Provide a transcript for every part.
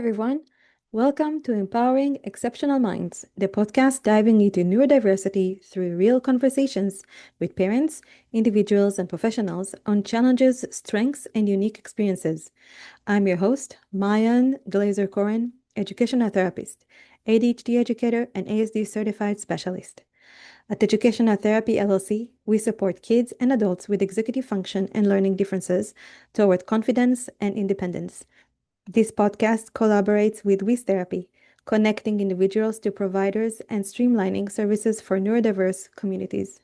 everyone. Welcome to Empowering Exceptional Minds, the podcast diving into neurodiversity through real conversations with parents, individuals, and professionals on challenges, strengths, and unique experiences. I'm your host, Rani Glaser, educational therapist, ADHD educator, and ASD certified specialist. At Educational Therapy LLC, we support kids and adults with executive function and learning differences toward confidence and independence. This podcast collaborates with WizTherapy, connecting individuals to providers and streamlining services for neurodiverse communities.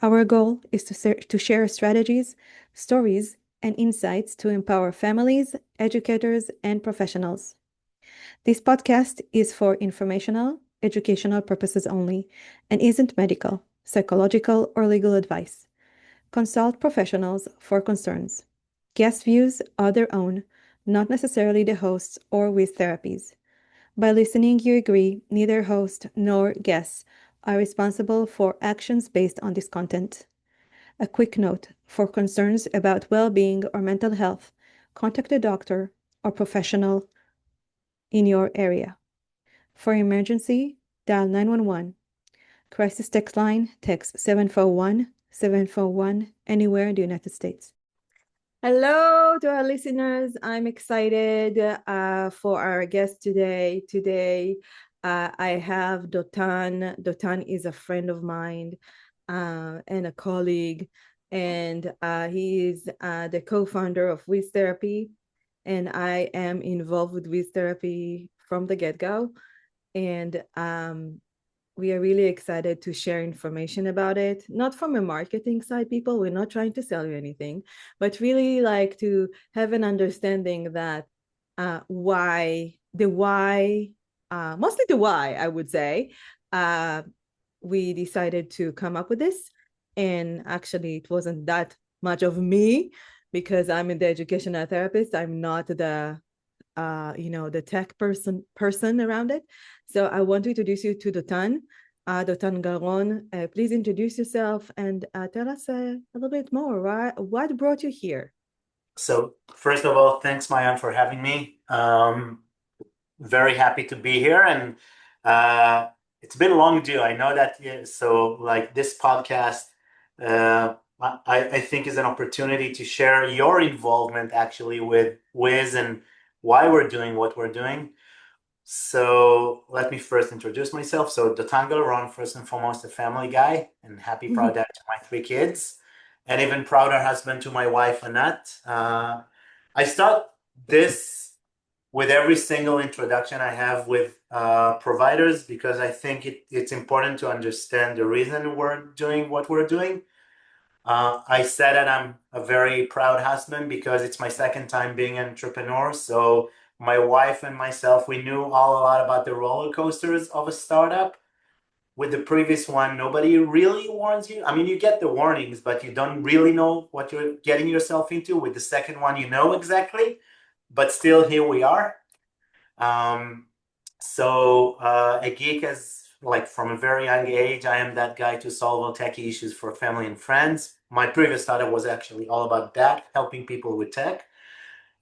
Our goal is to share strategies, stories, and insights to empower families, educators, and professionals. This podcast is for informational, educational purposes only and isn't medical, psychological, or legal advice. Consult professionals for concerns. Guest views are their own, not necessarily the host's or WizTherapy's. By listening, you agree neither host nor guests are responsible for actions based on this content. A quick note, for concerns about well-being or mental health, contact a doctor or professional in your area. For emergency, dial 911. Crisis text line, text 741-741 anywhere in the United States. Hello to our listeners. I'm excited for our guest today. I have Dotan. Dotan is a friend of mine and a colleague, and he is the co-founder of WizTherapy, and I am involved with WizTherapy from the get-go, and we are really excited to share information about it, not from a marketing side, people. We're not trying to sell you anything, but really like to have an understanding that mostly the why, I would say, we decided to come up with this. And actually, it wasn't that much of me because I'm the educational therapist. I'm not the tech person around it. So I want to introduce you to Dotan Galron. Please introduce yourself and tell us a little bit more. What brought you here? So first of all, thanks, Mayan, for having me. Very happy to be here, and it's been long due. I know that. So like this podcast, I think is an opportunity to share your involvement actually with Wiz and why we're doing what we're doing. So let me first introduce myself. So Dotan Galron, first and foremost, a family guy, and happy proud dad to my 3 kids, and even prouder husband to my wife, Annette. I start this with every single introduction I have with providers because I think it's important to understand the reason we're doing what we're doing. I said that I'm a very proud husband because it's my second time being an entrepreneur. So my wife and myself, we knew all a lot about the roller coasters of a startup. With the previous one, nobody really warns you. I mean, you get the warnings, but you don't really know what you're getting yourself into. With the second one, you know exactly, but still here we are. A geek is like from a very young age, I am that guy to solve all techie issues for family and friends. My previous startup was actually all about that, helping people with tech.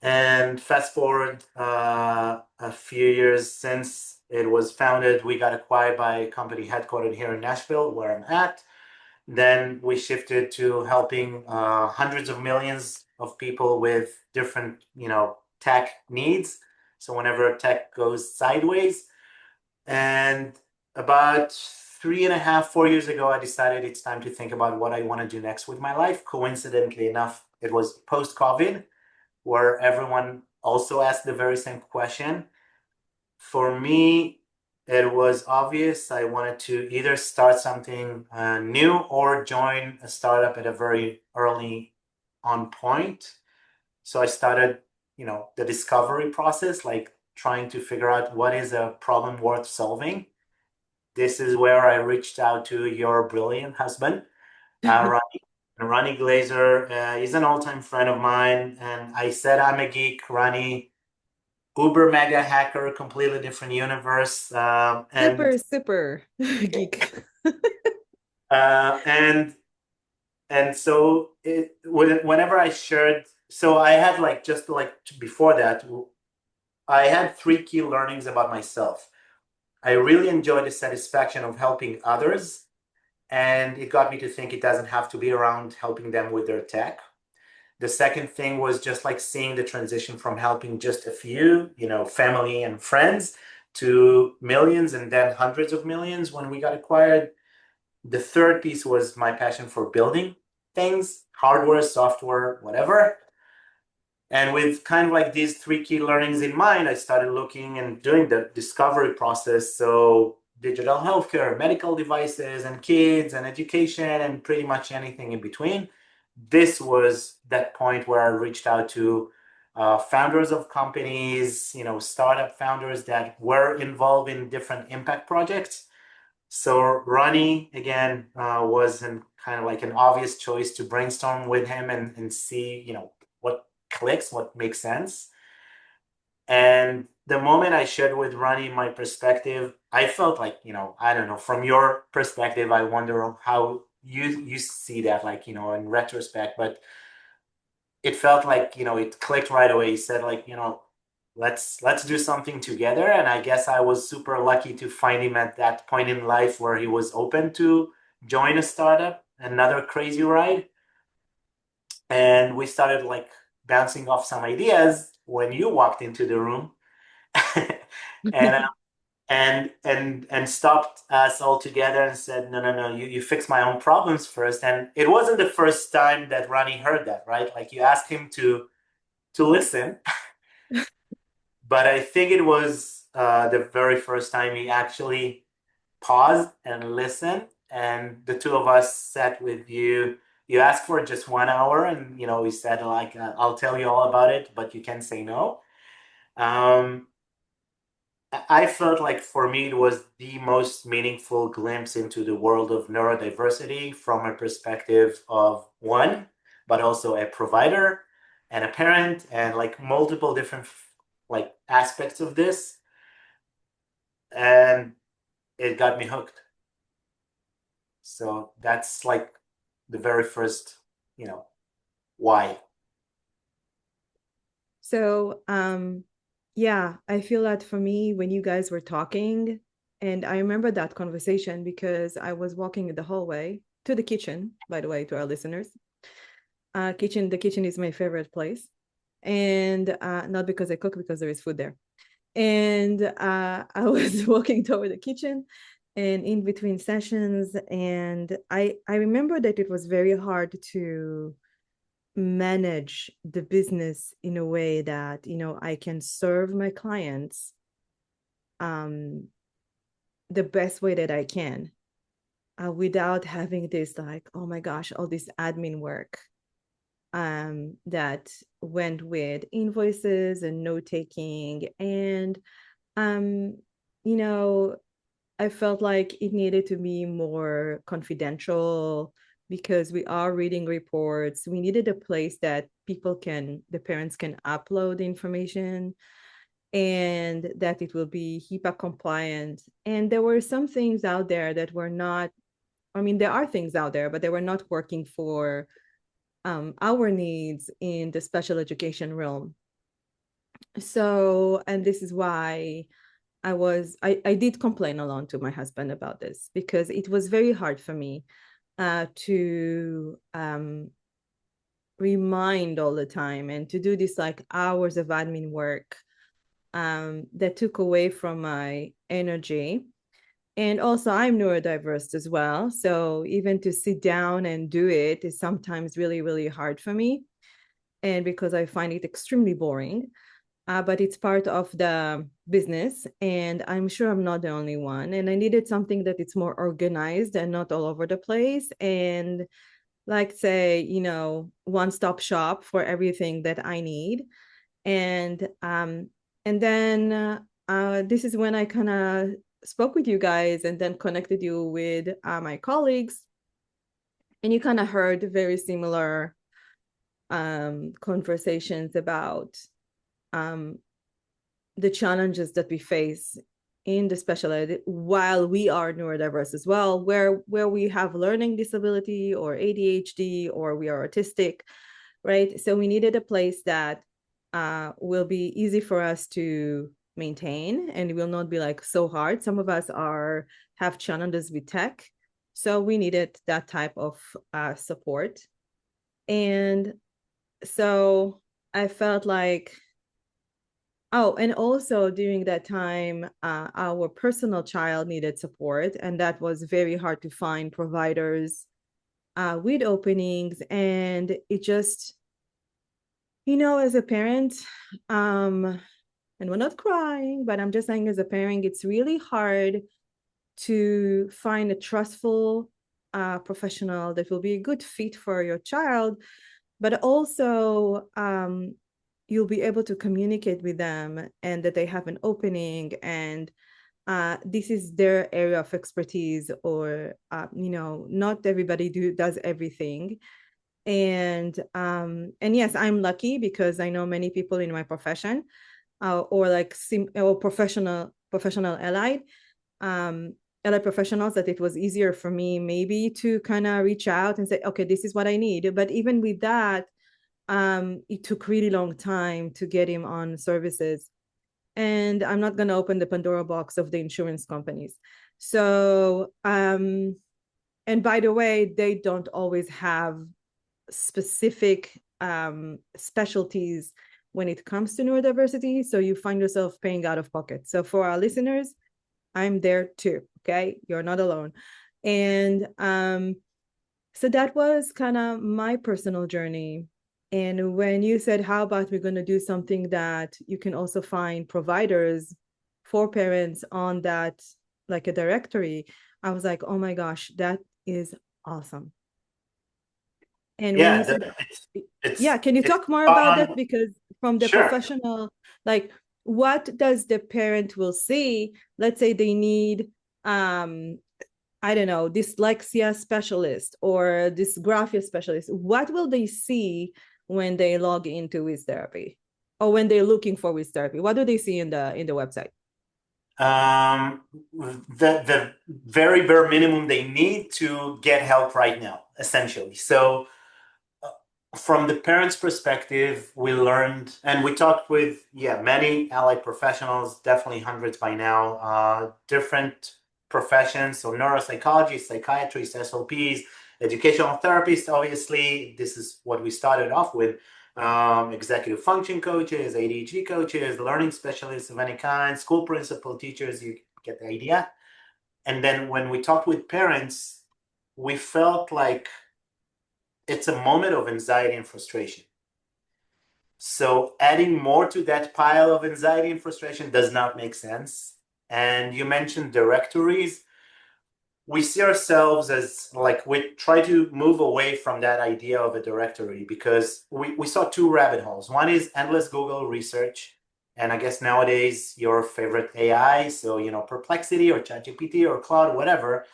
And fast forward a few years since it was founded, we got acquired by a company headquartered here in Nashville, where I'm at. Then we shifted to helping hundreds of millions of people with different, tech needs. So whenever tech goes sideways, and about 3.5, 4 years ago, I decided it's time to think about what I want to do next with my life. Coincidentally enough, it was post-COVID, where everyone also asked the very same question. For me, it was obvious I wanted to either start something new or join a startup at a very early on point. So I started, the discovery process, like trying to figure out what is a problem worth solving. This is where I reached out to your brilliant husband, Rani Glaser. He's an all-time friend of mine, and I said I'm a geek. Rani, uber mega hacker, completely different universe, Super geek. uh, and so whenever I shared, so I had like just like before that, I had three key learnings about myself. I really enjoy the satisfaction of helping others, and it got me to think it doesn't have to be around helping them with their tech. The second thing was just like seeing the transition from helping just a few, family and friends, to millions and then hundreds of millions when we got acquired. The third piece was my passion for building things, hardware, software, whatever. And with kind of like these three key learnings in mind, I started looking and doing the discovery process. So digital healthcare, medical devices, and kids, and education, and pretty much anything in between. This was that point where I reached out to founders of companies, startup founders that were involved in different impact projects. So Rani, again, was kind of like an obvious choice to brainstorm with him and see, what clicks, what makes sense. And the moment I shared with Rani my perspective, I felt like, I don't know, from your perspective, I wonder how you see that, like, in retrospect, but it felt like, it clicked right away. He said, like, let's do something together. And I guess I was super lucky to find him at that point in life where he was open to join a startup, another crazy ride. And we started like bouncing off some ideas when you walked into the room. and and stopped us all together and said, no, no, no, you fix my own problems first. And it wasn't the first time that Rani heard that, right? Like you asked him to listen, but I think it was the very first time he actually paused and listened. And the two of us sat with you. You asked for just 1 hour, and we said like, I'll tell you all about it, but you can say no. Um, I felt like for me it was the most meaningful glimpse into the world of neurodiversity from a perspective of one, but also a provider and a parent and like multiple different like aspects of this. And it got me hooked. So that's like the very first, why. So, yeah, I feel that for me, when you guys were talking, and I remember that conversation because I was walking in the hallway to the kitchen, by the way, to our listeners. The kitchen is my favorite place. And not because I cook, because there is food there. And I was walking toward the kitchen and in between sessions. And I remember that it was very hard to manage the business in a way that I can serve my clients the best way that I can, without having this like, oh my gosh, all this admin work that went with invoices and note taking. And um you know I felt like it needed to be more confidential because we are reading reports. We needed a place that the parents can upload information, and that it will be HIPAA compliant. And there were some things out there that were not, I mean, there are things out there, but they were not working for our needs in the special education realm. So, and this is why I did complain a lot to my husband about this, because it was very hard for me to remind all the time and to do this like hours of admin work that took away from my energy. And also, I'm neurodiverse as well. So even to sit down and do it is sometimes really, really hard for me. And because I find it extremely boring. But it's part of the business, and I'm sure I'm not the only one. And I needed something that it's more organized and not all over the place, and like say, one-stop shop for everything that I need. And then this is when I kind of spoke with you guys and then connected you with my colleagues, and you kind of heard very similar conversations about um, the challenges that we face in the special ed while we are neurodiverse as well, where we have learning disability or ADHD or we are autistic, right? So we needed a place that will be easy for us to maintain, and it will not be like so hard. Some of us have challenges with tech, so we needed that type of support. And so I felt like, oh, and also during that time, our personal child needed support, and that was very hard to find providers with openings. And it just, as a parent, and we're not crying, but I'm just saying, as a parent, it's really hard to find a trustful professional that will be a good fit for your child, but also you'll be able to communicate with them and that they have an opening, and this is their area of expertise, or not everybody does everything. And yes, I'm lucky because I know many people in my profession, or like or professional allied professionals, that it was easier for me maybe to kind of reach out and say, okay, this is what I need. But even with that, it took really long time to get him on services. And I'm not going to open the Pandora box of the insurance companies. So, and by the way, they don't always have specific specialties when it comes to neurodiversity. So you find yourself paying out of pocket. So for our listeners, I'm there too. Okay. You're not alone. And so that was kind of my personal journey. And when you said, how about we're going to do something that you can also find providers for parents on that, like a directory, I was like, oh my gosh, that is awesome. And when you said, yeah, can you talk more about that? Because from the professional, like, what does the parent will see? Let's say they need, I don't know, dyslexia specialist or dysgraphia specialist. What will they see when they log into WizTherapy, or when they're looking for WizTherapy? What do they see in the website? The very bare minimum they need to get help right now, essentially. So from the parents' perspective, we learned, and we talked with, many allied professionals, definitely hundreds by now, different professions. So neuropsychology, psychiatrists, SLPs, educational therapists, obviously, this is what we started off with. Executive function coaches, ADHD coaches, learning specialists of any kind, school principal, teachers, you get the idea. And then when we talked with parents, we felt like it's a moment of anxiety and frustration. So adding more to that pile of anxiety and frustration does not make sense. And you mentioned directories. We see ourselves as like, we try to move away from that idea of a directory because we saw two rabbit holes. One is endless Google research. And I guess nowadays your favorite AI, so, Perplexity or ChatGPT or Claude, whatever,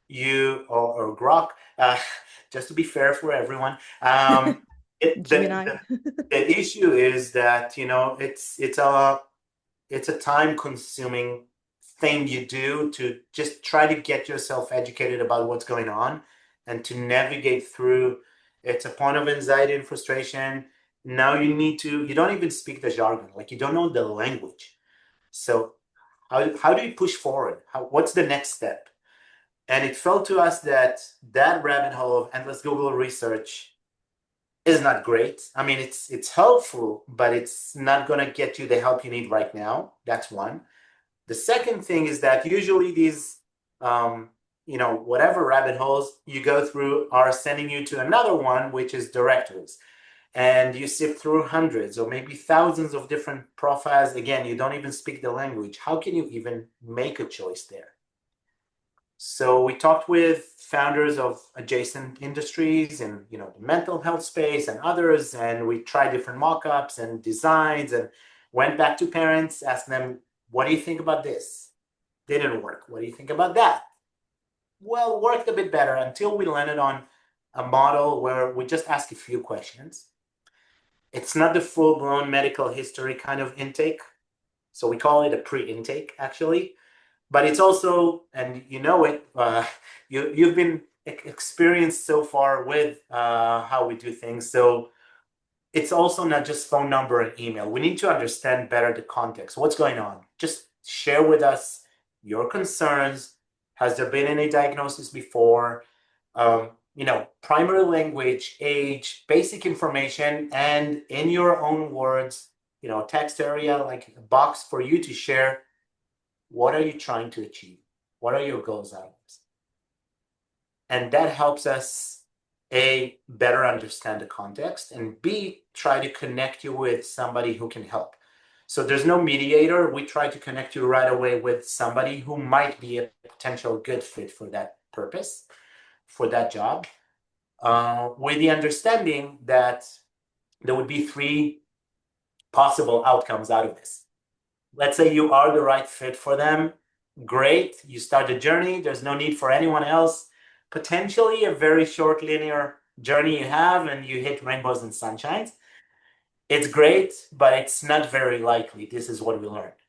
or Grok, just to be fair for everyone. The issue is that, it's a time consuming thing you do to just try to get yourself educated about what's going on and to navigate through. It's a point of anxiety and frustration. Now you don't even speak the jargon, like you don't know the language. So how do you push forward? What's the next step? And it felt to us that rabbit hole of endless Google research is not great. I mean, it's helpful, but it's not going to get you the help you need right now. That's one. The second thing is that usually these, whatever rabbit holes you go through are sending you to another one, which is directories. And you sift through hundreds or maybe thousands of different profiles. Again, you don't even speak the language. How can you even make a choice there? So we talked with founders of adjacent industries in, the mental health space and others, and we tried different mock-ups and designs and went back to parents, asked them, what do you think about this? Didn't work. What do you think about that? Well, worked a bit better until we landed on a model where we just ask a few questions. It's not the full-blown medical history kind of intake. So we call it a pre-intake, actually. But it's also, and you've been experienced so far with how we do things. So it's also not just phone number and email. We need to understand better the context. What's going on? Just share with us your concerns. Has there been any diagnosis before? Primary language, age, basic information, and in your own words, text area, like a box for you to share. What are you trying to achieve? What are your goals out of this? And that helps us, A, better understand the context, and B, try to connect you with somebody who can help. So there's no mediator. We try to connect you right away with somebody who might be a potential good fit for that purpose, for that job, with the understanding that there would be three possible outcomes out of this. Let's say you are the right fit for them. Great. You start the journey. There's no need for anyone else. Potentially a very short linear journey you have, and you hit rainbows and sunshines. It's great, but it's not very likely. This is what we learned.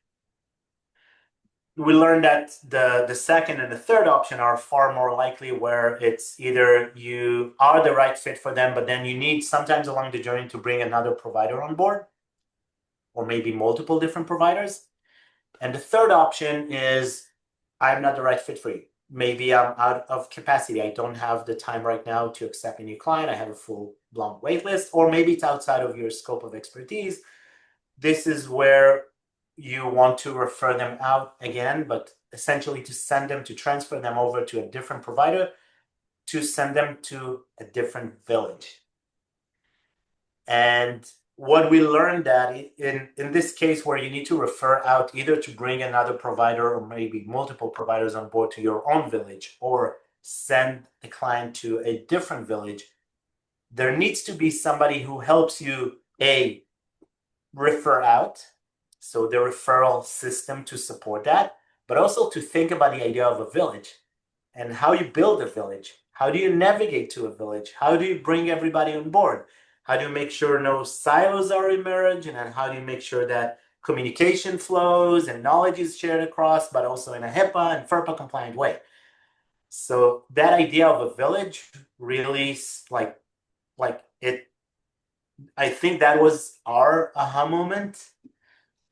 We learned that the second and the third option are far more likely, where it's either you are the right fit for them, but then you need sometimes along the journey to bring another provider on board, or maybe multiple different providers. And the third option is I'm not the right fit for you. Maybe I'm out of capacity. I don't have the time right now to accept a new client. I have a full-blown wait list, or maybe it's outside of your scope of expertise. This is where you want to refer them out again, but essentially to send them, to transfer them over to a different provider, to send them to a different village. And what we learned that in this case where you need to refer out either to bring another provider or maybe multiple providers on board to your own village, or send the client to a different village, there needs to be somebody who helps you, A, refer out, so the referral system to support that, but also to think about the idea of a village and how you build a village. How do you navigate to a village? How do you bring everybody on board? How do you make sure no silos are emerged? And then how do you make sure that communication flows and knowledge is shared across, but also in a HIPAA and FERPA compliant way? So that idea of a village really I think that was our aha moment,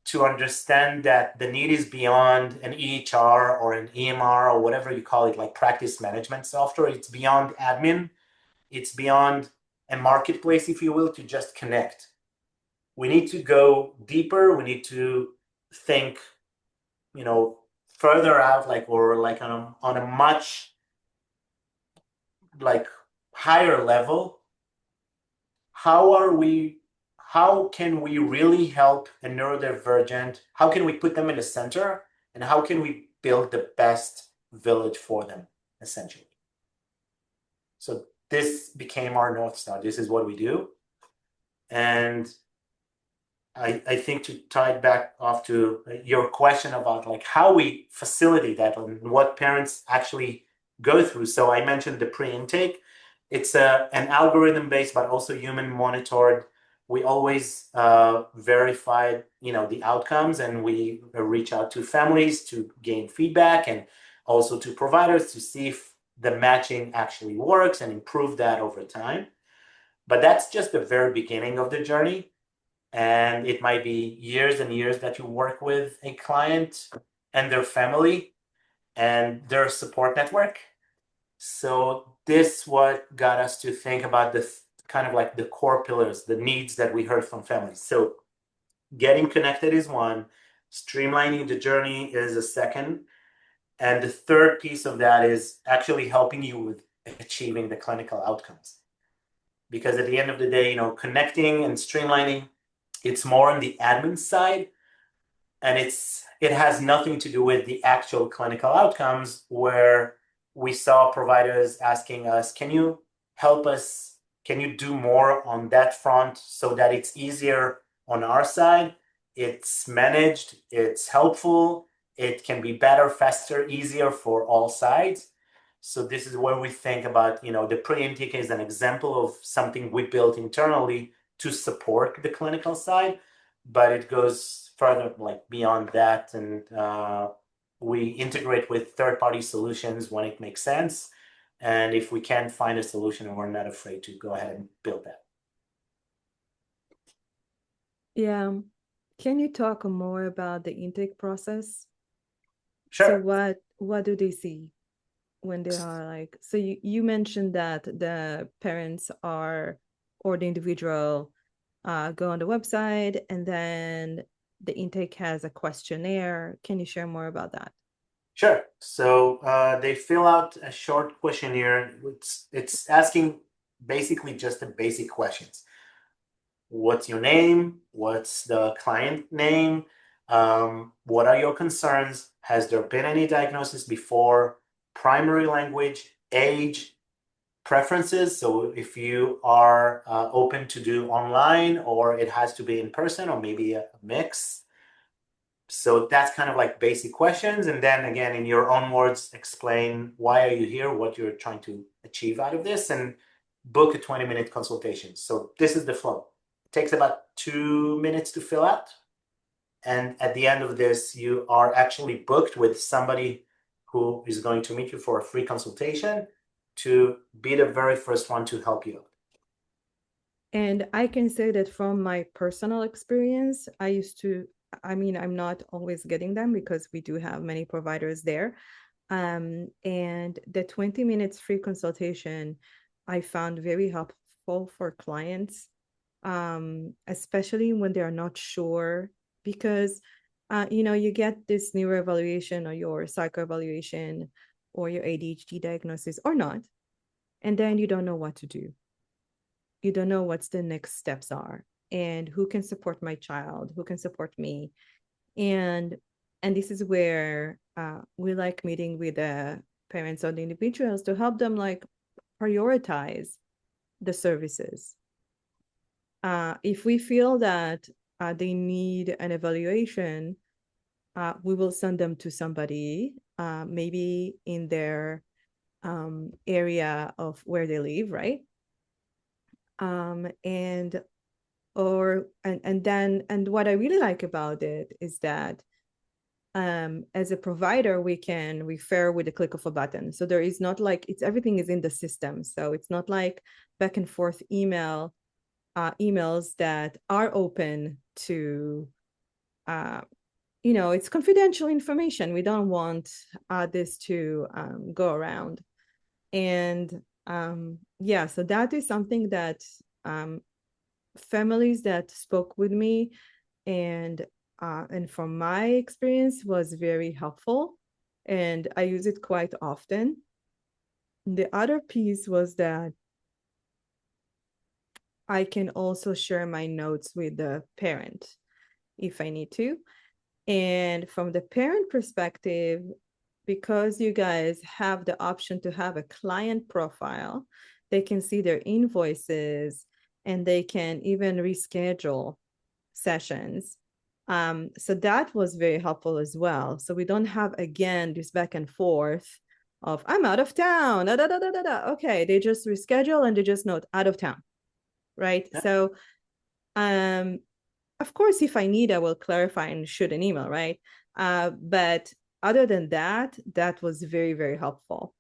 to understand that the need is beyond an EHR or an EMR or whatever you call it, like practice management software. It's beyond admin. It's beyond a marketplace, if you will, to just connect. We need to go deeper. We need to think, further out, on a much higher level. How can we really help a neurodivergent? How can we put them in the center? And how can we build the best village for them, essentially? So this became our North Star. This is what we do. And I think to tie it back off to your question about how we facilitate that and what parents actually go through. So I mentioned the pre-intake. It's an algorithm-based, but also human monitored. We always verify, the outcomes, and we reach out to families to gain feedback, and also to providers to see if the matching actually works and improve that over time. But that's just the very beginning of the journey. And it might be years and years that you work with a client and their family and their support network. So this what got us to think about this kind of the core pillars, the needs that we heard from families. So getting connected is one, streamlining the journey is a second, and the third piece of that is actually helping you with achieving the clinical outcomes. Because at the end of the day, connecting and streamlining, it's more on the admin side, and it has nothing to do with the actual clinical outcomes, where we saw providers asking us, can you help us? Can you do more on that front so that it's easier on our side? It's managed, it's helpful, it can be better, faster, easier for all sides. So this is where we think about, the pre-intake is an example of something we built internally to support the clinical side, but it goes further, beyond that, and we integrate with third-party solutions when it makes sense. And if we can't find a solution, we're not afraid to go ahead and build that. Yeah. Can you talk more about the intake process? So Sure. what do they see when they are like, so you mentioned that the parents are or the individual go on the website and then the intake has a questionnaire. Can you share more about that? Sure. So they fill out a short questionnaire. It's asking basically just the basic questions. What's your name? What's the client name? What are your concerns? Has there been any diagnosis before? Primary language, age, preferences. So if you are open to do online or it has to be in person or maybe a mix. So that's kind of like basic questions. And then again, in your own words, explain why are you here, what you're trying to achieve out of this, and book a 20-minute consultation. So this is the flow. It takes about 2 minutes to fill out. And at the end of this, you are actually booked with somebody who is going to meet you for a free consultation to be the very first one to help you out. And I can say that from my personal experience, I mean, I'm not always getting them because we do have many providers there. And the 20 minutes free consultation, I found very helpful for clients, especially when they are not sure, because, you get this neuro evaluation or your psycho evaluation or your ADHD diagnosis or not, and then you don't know what to do. You don't know what's the next steps are and who can support my child, who can support me. And this is where we like meeting with the parents or the individuals to help them like prioritize the services. If we feel that they need an evaluation, we will send them to somebody, maybe in their area of where they live, right? And what I really like about it is that as a provider, we can refer with a click of a button. So there is not like everything is in the system. So it's not like back and forth emails that are open to, it's confidential information. We don't want this to go around. And yeah, so that is something that families that spoke with me and from my experience was very helpful, and I use it quite often. The other piece was that I can also share my notes with the parent if I need to. And from the parent perspective, because you guys have the option to have a client profile, they can see their invoices and they can even reschedule sessions. So that was very helpful as well. So we don't have, again, this back and forth of I'm out of town. Da, da, da, da, da, da. Okay, they just reschedule and they just note out of town, right? Yeah. So um, of course, if I need, I will clarify and shoot an email, right? But other than that, that was very, very helpful.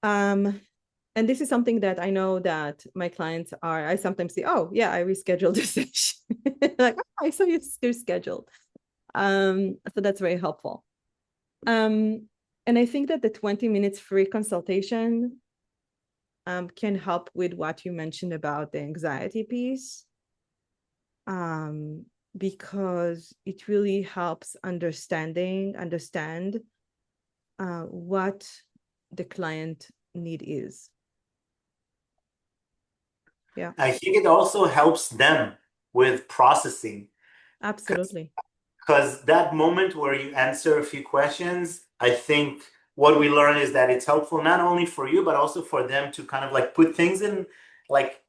And this is something that I know that my clients are, I sometimes say, oh, yeah, I rescheduled the session. Like, oh, I saw you're scheduled. So that's very helpful. And I think that the 20 minutes free consultation can help with what you mentioned about the anxiety piece, because it really helps understand what the client need is. Yeah, I think it also helps them with processing absolutely. because that moment where you answer a few questions, I think what we learn is that it's helpful not only for you, but also for them to kind of like put things in, like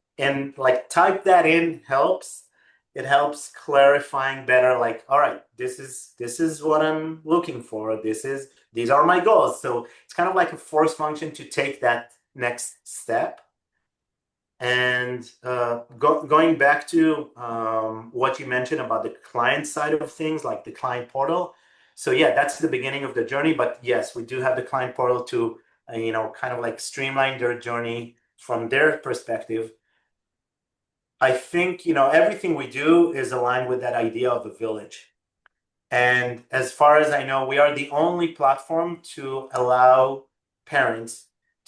type that in helps. It helps clarifying better, like, all right, this is what I'm looking for. These are my goals. So it's kind of like a force function to take that next step. And going back to what you mentioned about the client side of things, like the client portal. So yeah, that's the beginning of the journey. But yes, we do have the client portal to, kind of like streamline their journey from their perspective. I think, everything we do is aligned with that idea of a village. And as far as I know, we are the only platform to allow parents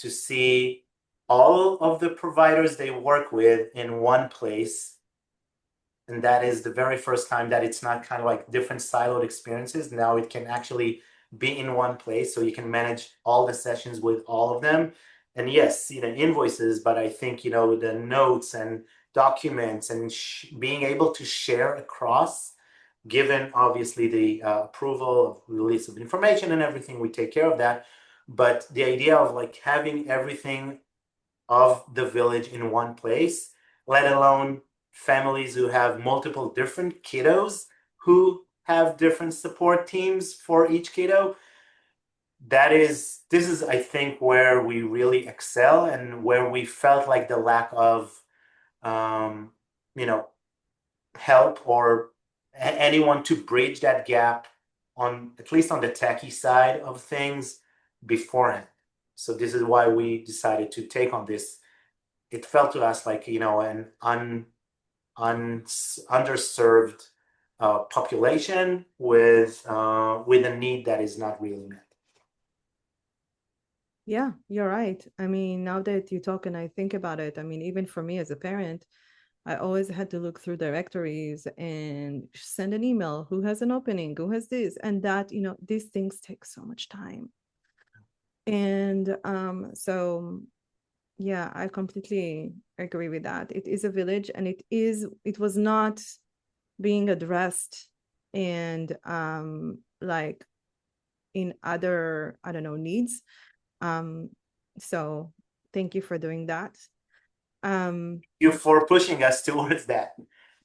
to see all of the providers they work with in one place. And that is the very first time that it's not kind of like different siloed experiences. Now it can actually be in one place, so you can manage all the sessions with all of them. And yes, see the invoices, but I think, the notes and documents and being able to share across, given obviously the approval of release of information and everything, we take care of that. But the idea of like having everything of the village in one place, let alone families who have multiple different kiddos who have different support teams for each kiddo. This is, I think, where we really excel and where we felt like the lack of, um, you know, help or anyone to bridge that gap on at least on the techie side of things beforehand. So this is why we decided to take on this. It felt to us like an underserved population with a need that is not really met. Yeah, you're right. I mean, now that you talk and I think about it, I mean, even for me as a parent, I always had to look through directories and send an email. Who has an opening? Who has this? And that, these things take so much time. And so yeah, I completely agree with that. It is a village, and it was not being addressed and like in other, I don't know, needs. So thank you for doing that. You for pushing us towards that.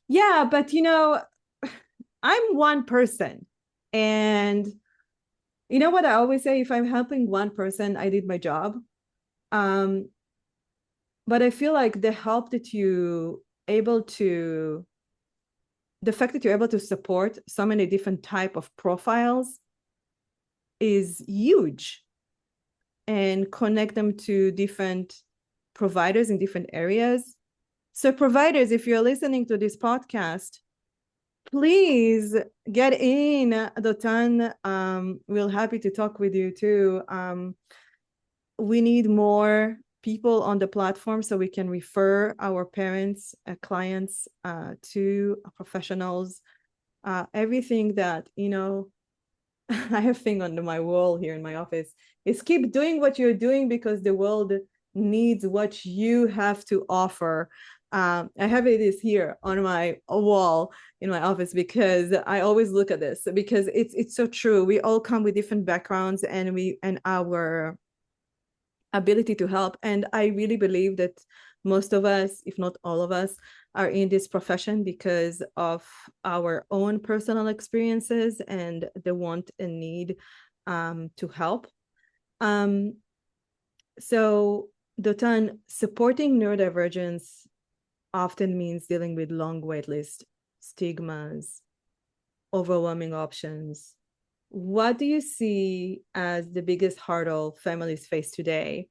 Yeah, but I'm one person, and you know what I always say, if I'm helping one person, I did my job. But I feel like the help that you able to the fact that you're able to support so many different type of profiles is huge, and connect them to different providers in different areas. So providers, if you're listening to this podcast, please get in. Dotan, we're happy to talk with you too. We need more people on the platform so we can refer our parents, clients to professionals. Everything that, I have thing on my wall here in my office is keep doing what you're doing because the world needs what you have to offer. I have it is here on my wall in my office because I always look at this because it's so true. We all come with different backgrounds and our ability to help. And I really believe that most of us, if not all of us, are in this profession because of our own personal experiences and the want and need to help. So, Dotan, supporting neurodivergence often means dealing with long wait lists, stigmas, overwhelming options. What do you see as the biggest hurdle families face today?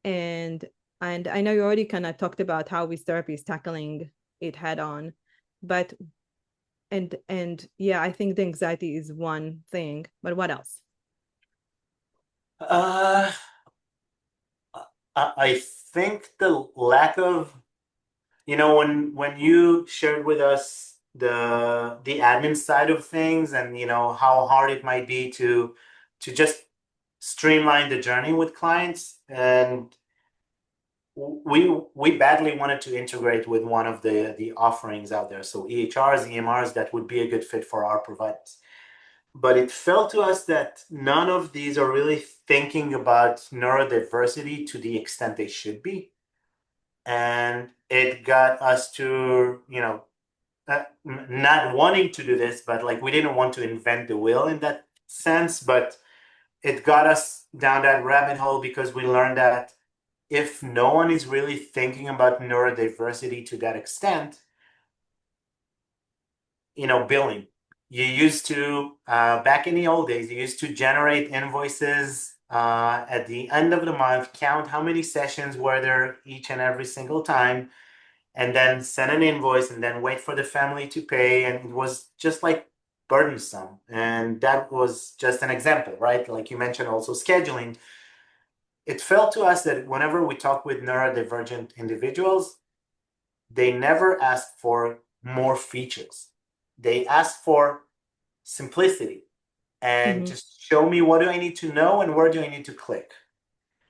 And I know you already kind of talked about how WizTherapy is tackling it head on, but yeah, I think the anxiety is one thing, but what else? Uh, I think the lack of, when you shared with us the admin side of things and how hard it might be to just streamline the journey with clients, and we badly wanted to integrate with one of the offerings out there, so EHRs, EMRs that would be a good fit for our providers. But it felt to us that none of these are really thinking about neurodiversity to the extent they should be. And it got us to, not wanting to do this, but like we didn't want to invent the wheel in that sense. But it got us down that rabbit hole because we learned that if no one is really thinking about neurodiversity to that extent, billing. You used to, back in the old days, you used to generate invoices at the end of the month, count how many sessions were there each and every single time, and then send an invoice and then wait for the family to pay. And it was just like burdensome. And that was just an example, right? Like you mentioned, also scheduling. It felt to us that whenever we talk with neurodivergent individuals, they never ask for more features. They ask for simplicity and Hmm. just show me what do I need to know and where do I need to click.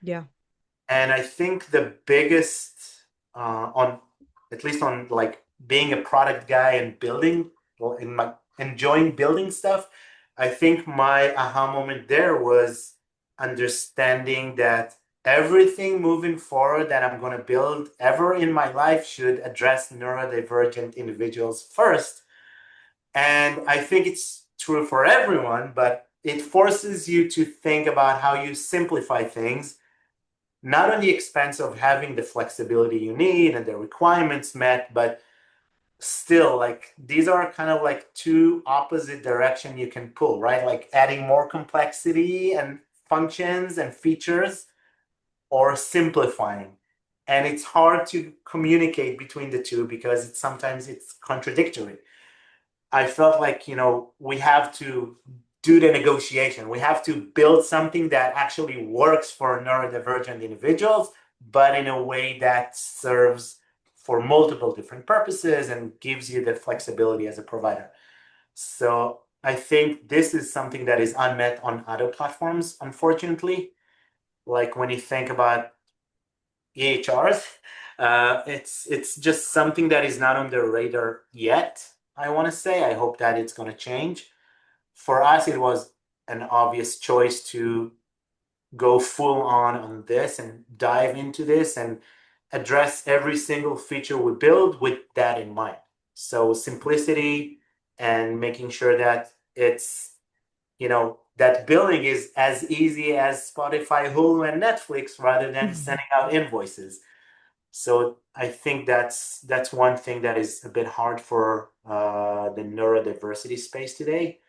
Yeah. And I think the biggest on at least on like being a product guy and building or in my enjoying building stuff, I think my aha moment there was understanding that everything moving forward that I'm going to build ever in my life should address neurodivergent individuals first. And I think it's true for everyone, but it forces you to think about how you simplify things, not on the expense of having the flexibility you need and the requirements met, but still, like these are kind of like two opposite direction you can pull, right? Like adding more complexity and functions and features or simplifying. And it's hard to communicate between the two because sometimes it's contradictory. I felt like, we have to do the negotiation. We have to build something that actually works for neurodivergent individuals, but in a way that serves for multiple different purposes and gives you the flexibility as a provider. So I think this is something that is unmet on other platforms, unfortunately. Like when you think about EHRs, it's just something that is not on the radar yet. I want to say. I hope that it's going to change. For us, it was an obvious choice to go full on this and dive into this and address every single feature we build with that in mind. So simplicity and making sure that that billing is as easy as Spotify, Hulu, and Netflix rather than sending out invoices. So I think that's one thing that is a bit hard for the neurodiversity space today.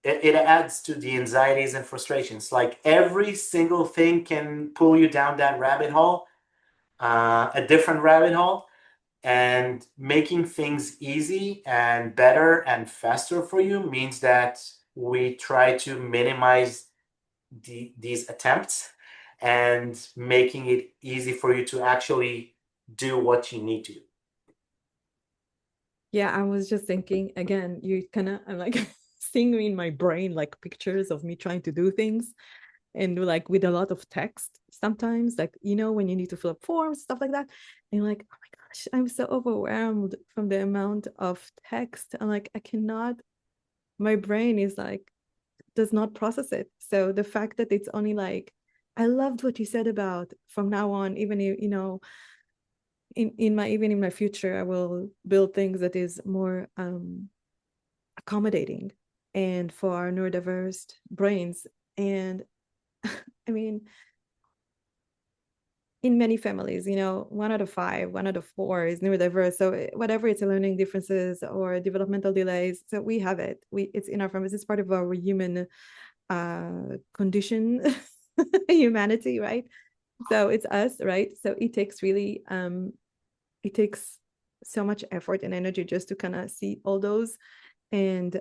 It adds to the anxieties and frustrations. Like every single thing can pull you down that rabbit hole, a different rabbit hole, and making things easy and better and faster for you means that we try to minimize these attempts and making it easy for you to actually do what you need to. Yeah, I was just thinking again, I'm like seeing me in my brain, like pictures of me trying to do things and like with a lot of text sometimes, like, when you need to fill up forms, stuff like that. And you're like, oh my gosh, I'm so overwhelmed from the amount of text. And like, I cannot, my brain is like, does not process it. So the fact that it's only like, I loved what you said about from now on, even even in my future, I will build things that is more accommodating and for our neurodiverse brains. And I mean, in many families, 1 out of 5, 1 out of 4 is neurodiverse. So whatever it's learning differences or developmental delays, so we have it. It's in our families. It's part of our human condition, humanity, right? So it's us, right? So it takes so much effort and energy just to kind of see all those. And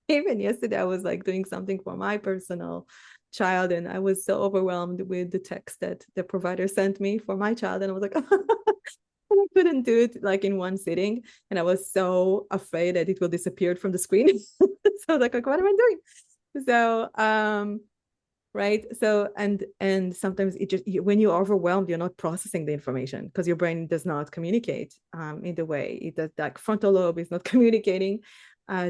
even yesterday, I was like doing something for my personal child, and I was so overwhelmed with the text that the provider sent me for my child, and I was like, and I couldn't do it like in one sitting, and I was so afraid that it will disappear from the screen. So I was like, what am I doing? So right, so and sometimes it just when you're overwhelmed, you're not processing the information because your brain does not communicate in the way it does. Like frontal lobe is not communicating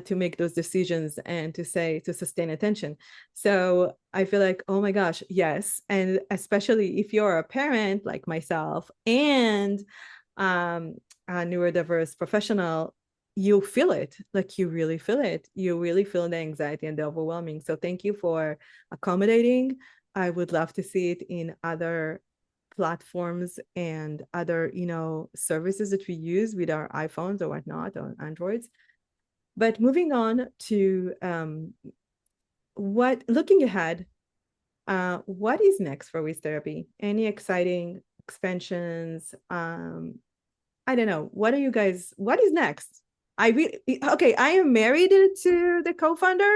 to make those decisions and to sustain attention. So I feel like, oh my gosh, yes. And especially if you're a parent like myself and um, a neurodiverse professional, you feel it. Like you really feel it. You really feel the anxiety and the overwhelming. So thank you for accommodating. I would love to see it in other platforms and other, services that we use with our iPhones or whatnot, or Androids. But moving on to looking ahead, what is next for WizTherapy? Any exciting expansions. I don't know. What is next? Okay, I am married to the co-founder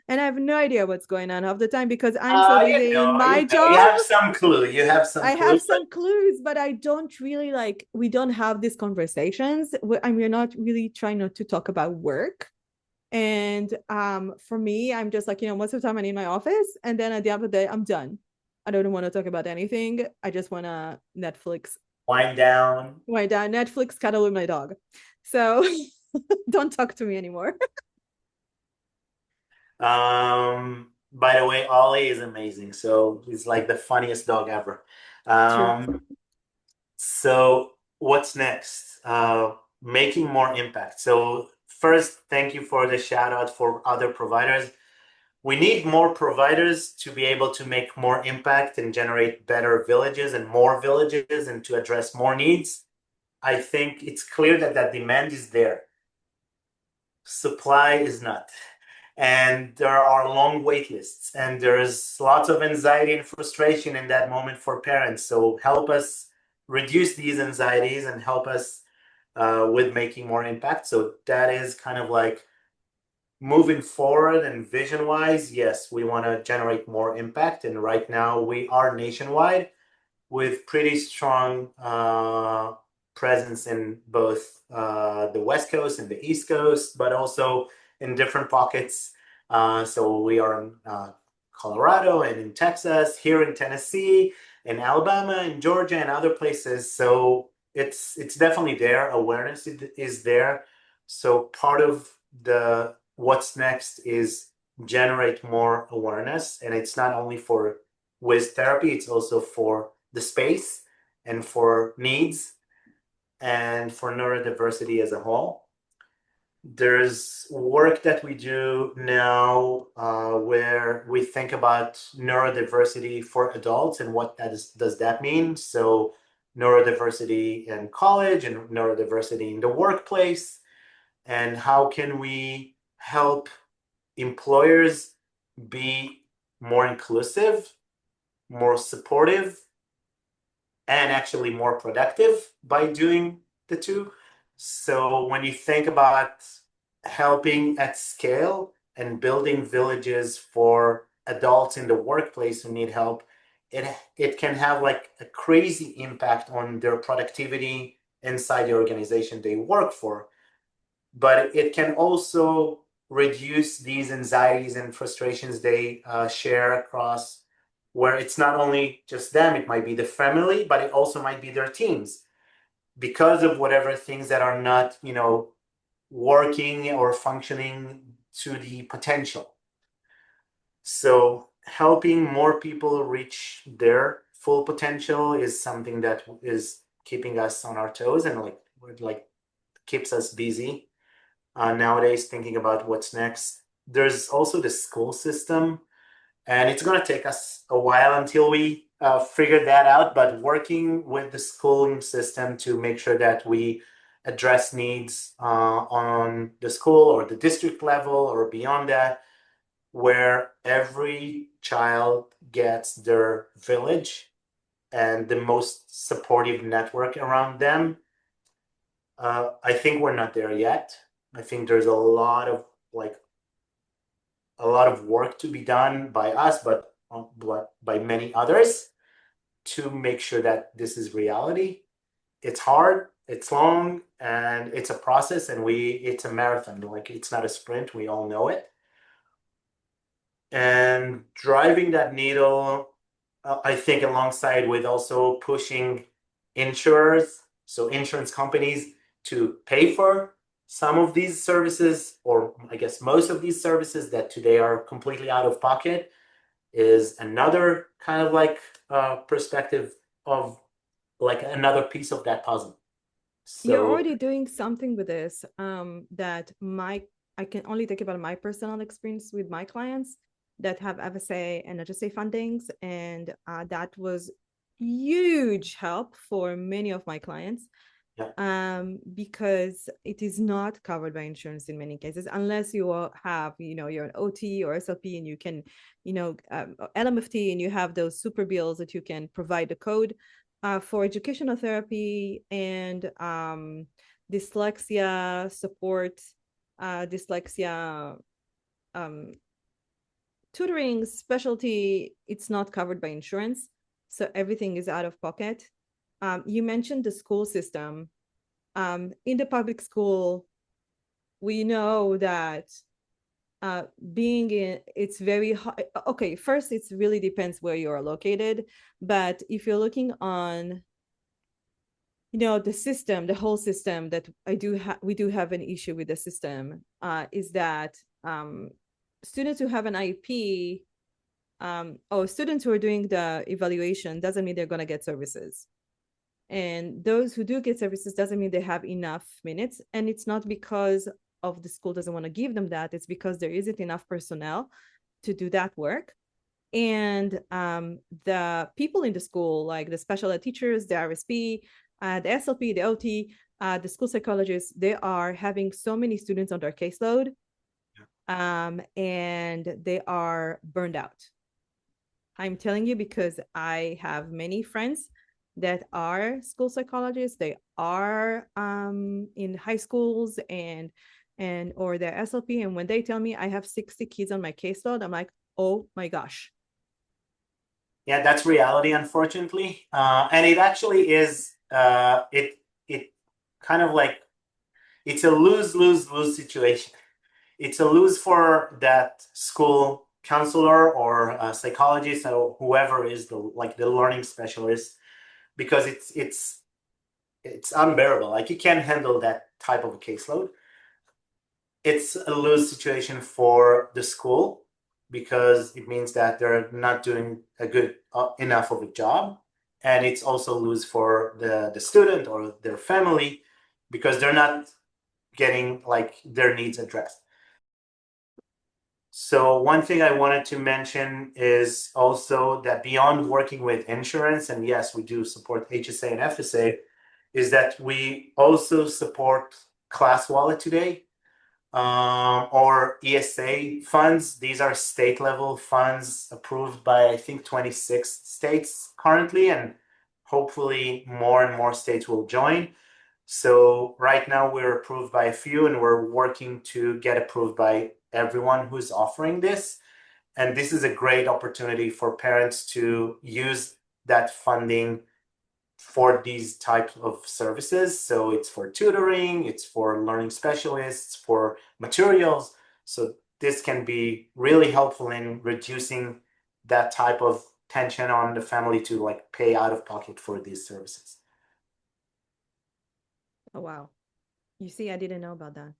and I have no idea what's going on half the time because I'm so busy in my You job. have some clue. You have some I clue. have some clues, but I don't really we don't have these conversations. We're not really trying not to talk about work. And for me, I'm just like, most of the time I'm in my office and then at the end of the day, I'm done. I don't want to talk about anything. I just want to Netflix. Wind down. Wind down, Netflix, cuddle with my dog. So don't talk to me anymore. By the way, Ollie is amazing. So he's like the funniest dog ever. True. So what's next? Making more impact. So first, thank you for the shout out for other providers. We need more providers to be able to make more impact and generate better villages and more villages and to address more needs. I think it's clear that that demand is there. Supply is not. And there are long wait lists, and there's lots of anxiety and frustration in that moment for parents. So help us reduce these anxieties and help us with making more impact. So that is kind of like moving forward and vision wise. Yes, we want to generate more impact. And right now we are nationwide with pretty strong presence in both the West Coast and the East Coast, but also in different pockets. So we are in Colorado and in Texas, here in Tennessee, in Alabama, in Georgia, and other places. So it's definitely there. Awareness is there. So part of the what's next is generate more awareness, and it's not only for WizTherapy, it's also for the space and for needs and for neurodiversity as a whole. There's work that we do now where we think about neurodiversity for adults and what does that mean. So neurodiversity in college and neurodiversity in the workplace, and how can we help employers be more inclusive, more supportive, and actually more productive by doing the two. So when you think about helping at scale and building villages for adults in the workplace who need help, it can have like a crazy impact on their productivity inside the organization they work for. But it can also reduce these anxieties and frustrations they share across, where it's not only just them, it might be the family, but it also might be their teams because of whatever things that are not, working or functioning to the potential. So helping more people reach their full potential is something that is keeping us on our toes and like keeps us busy nowadays thinking about what's next. There's also the school system, and it's going to take us a while until we figure that out, but working with the schooling system to make sure that we address needs on the school or the district level or beyond that, where every child gets their village and the most supportive network around them. I think we're not there yet. I think there's a lot of work to be done by us, but by many others to make sure that this is reality. It's hard, it's long, and it's a process, and it's a marathon. Like it's not a sprint. We all know it. And driving that needle, I think, alongside with also pushing insurers, so insurance companies, to pay for some of these services, or I guess most of these services that today are completely out of pocket, is another kind of perspective of like another piece of that puzzle. You're So already doing something with this that I can only think about my personal experience with my clients that have FSA and HSA fundings, and that was huge help for many of my clients. yeah, Because it is not covered by insurance in many cases, unless you have, you're an OT or SLP and you can, LMFT, and you have those super bills that you can provide the code. for educational therapy and dyslexia support, dyslexia um, tutoring specialty, it's not covered by insurance. So everything is out of pocket. You mentioned the school system. In the public school, we know that being in, it's very hard. Okay, first, it really depends where you are located. But if you're looking on, the system, the whole system, that we do have an issue with the system, is that students who have an IEP, or students who are doing the evaluation doesn't mean they're going to get services. And those who do get services doesn't mean they have enough minutes. And it's not because of the school doesn't want to give them that. It's because there isn't enough personnel to do that work. And the people in the school, like the special ed teachers, the RSP, the SLP, the OT, the school psychologists, they are having so many students on their caseload, and they are burned out. I'm telling you because I have many friends that are school psychologists. They are in high schools and or they're SLP. And when they tell me I have 60 kids on my caseload, I'm like, oh my gosh. Yeah, that's reality, unfortunately. And it actually is, it kind of like, it's a lose-lose-lose situation. It's a lose for that school counselor or psychologist or whoever is the learning specialist, because it's unbearable. Like, you can't handle that type of a caseload. It's a lose situation for the school because it means that they're not doing a good enough of a job, and it's also lose for the student or their family because they're not getting like their needs addressed. So one thing I wanted to mention is also that beyond working with insurance, and yes, we do support HSA and FSA, is that we also support Class Wallet today, or ESA funds. These are state level funds approved by, I think, 26 states currently, and hopefully more and more states will join. So right now we're approved by a few, and we're working to get approved by everyone who's offering this. And this is a great opportunity for parents to use that funding for these types of services. So it's for tutoring, it's for learning specialists, for materials. So this can be really helpful in reducing that type of tension on the family to like pay out of pocket for these services. Oh, wow. You see, I didn't know about that.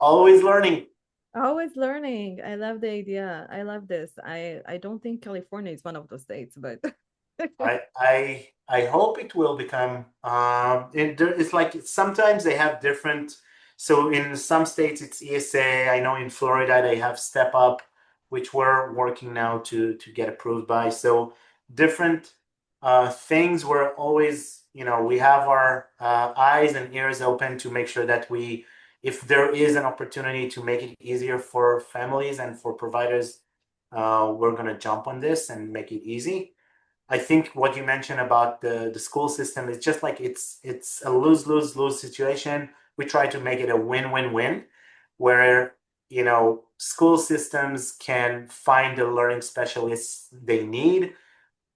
Always learning. Always learning. I love the idea. I love this. I don't think California is one of those states, but I hope it will become. It's like sometimes they have different. So in some states it's ESA. I know in Florida they have Step Up, which we're working now to get approved by. So different things. We're always, we have our eyes and ears open to make sure that if there is an opportunity to make it easier for families and for providers, we're gonna jump on this and make it easy. I think what you mentioned about the school system is just like it's a lose-lose-lose situation. We try to make it a win-win-win, where school systems can find the learning specialists they need.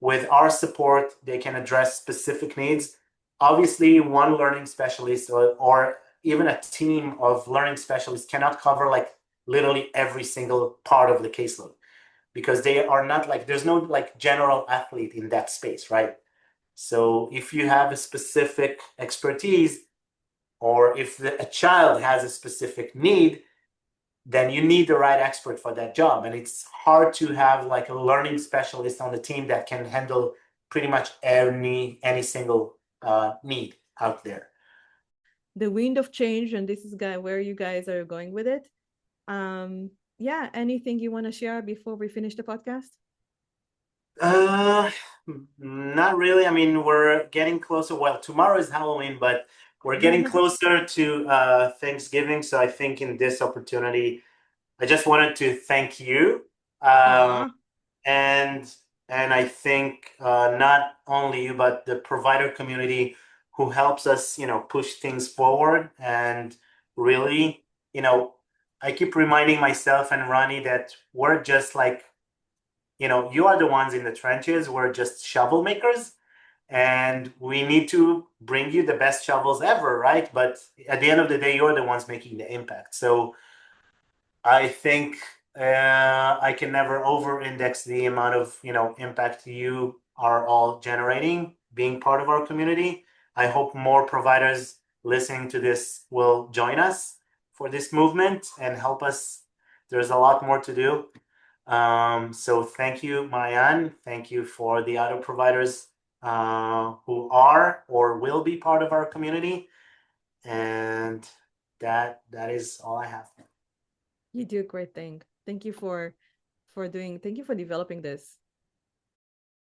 With our support, they can address specific needs. Obviously, one learning specialist or even a team of learning specialists cannot cover like literally every single part of the caseload, because they are not like, there's no like general athlete in that space, right? So if you have a specific expertise, or if a child has a specific need, then you need the right expert for that job. And it's hard to have like a learning specialist on the team that can handle pretty much any single need out there. the wind of change, and this is where you guys are going with it. Yeah, anything you want to share before we finish the podcast? Uh, Not really. I mean, we're getting closer. Well, tomorrow is Halloween, but we're getting closer to Thanksgiving. So I think in this opportunity, I just wanted to thank you. Aw. And And I think not only you, but the provider community who helps us, push things forward. And really, I keep reminding myself and Rani that we're just like, you are the ones in the trenches. We're just shovel makers. And we need to bring you the best shovels ever, right? But at the end of the day, you're the ones making the impact. So I think I can never over-index the amount of impact you are all generating, being part of our community. I hope more providers listening to this will join us for this movement and help us. There's a lot more to do. So thank you, Mayan. Thank you for the other providers who are or will be part of our community. And that is all I have. You do a great thing. Thank you for developing this.